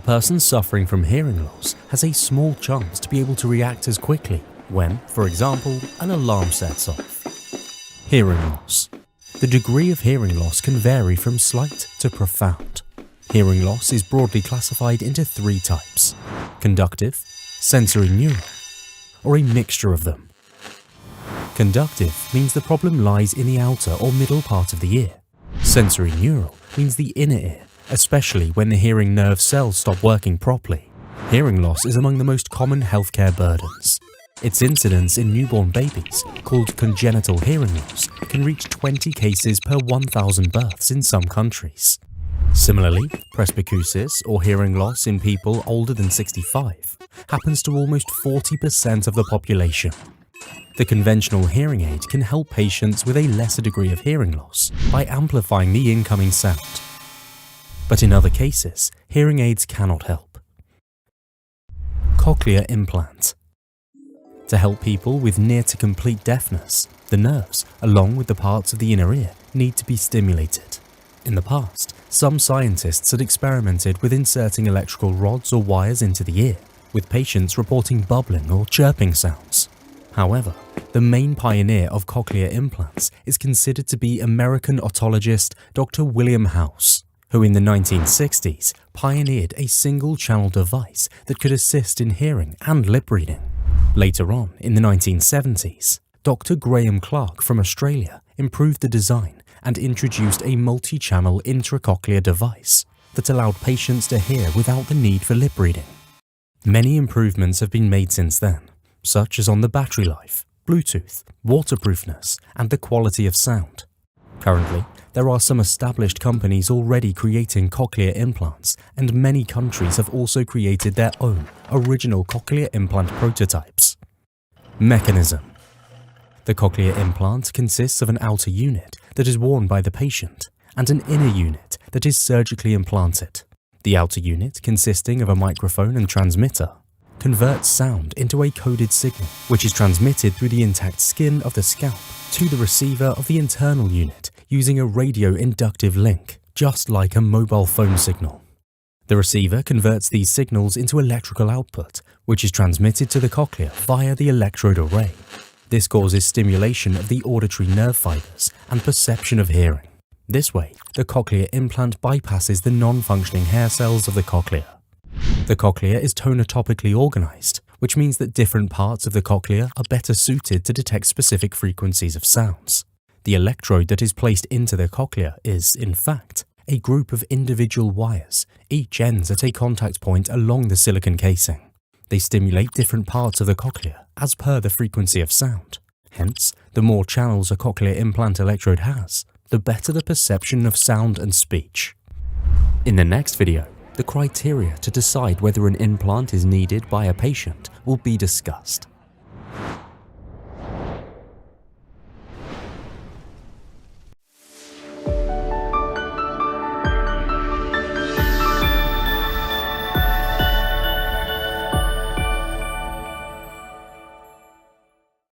A person suffering from hearing loss has a small chance to be able to react as quickly when, for example, an alarm sets off. Hearing loss. The degree of hearing loss can vary from slight to profound. Hearing loss is broadly classified into 3 types: conductive, sensory neural, or a mixture of them. Conductive means the problem lies in the outer or middle part of the ear. Sensory neural means the inner ear, especially when the hearing nerve cells stop working properly. Hearing loss is among the most common healthcare burdens. Its incidence in newborn babies, called congenital hearing loss, can reach 20 cases per 1,000 births in some countries. Similarly, presbycusis, or hearing loss in people older than 65, happens to almost 40% of the population. The conventional hearing aid can help patients with a lesser degree of hearing loss by amplifying the incoming sound. But in other cases, hearing aids cannot help. Cochlear implant. To help people with near to complete deafness, the nerves, along with the parts of the inner ear, need to be stimulated. In the past, some scientists had experimented with inserting electrical rods or wires into the ear, with patients reporting bubbling or chirping sounds. However, the main pioneer of cochlear implants is considered to be American otologist Dr. William House, who in the 1960s pioneered a single-channel device that could assist in hearing and lip reading. Later on, in the 1970s, Dr. Graham Clark from Australia improved the design and introduced a multi-channel intracochlear device that allowed patients to hear without the need for lip reading. Many improvements have been made since then, such as on the battery life, Bluetooth, waterproofness, and the quality of sound. Currently, there are some established companies already creating cochlear implants, and many countries have also created their own original cochlear implant prototypes. Mechanism. The cochlear implant consists of an outer unit that is worn by the patient and an inner unit that is surgically implanted. The outer unit, consisting of a microphone and transmitter, converts sound into a coded signal, which is transmitted through the intact skin of the scalp to the receiver of the internal unit using a radio-inductive link, just like a mobile phone signal. The receiver converts these signals into electrical output, which is transmitted to the cochlea via the electrode array. This causes stimulation of the auditory nerve fibers and perception of hearing. This way, the cochlear implant bypasses the non-functioning hair cells of the cochlea. The cochlea is tonotopically organized, which means that different parts of the cochlea are better suited to detect specific frequencies of sounds. The electrode that is placed into the cochlea is, in fact, a group of individual wires, each ends at a contact point along the silicon casing. They stimulate different parts of the cochlea as per the frequency of sound. Hence, the more channels a cochlear implant electrode has, the better the perception of sound and speech. In the next video, the criteria to decide whether an implant is needed by a patient will be discussed.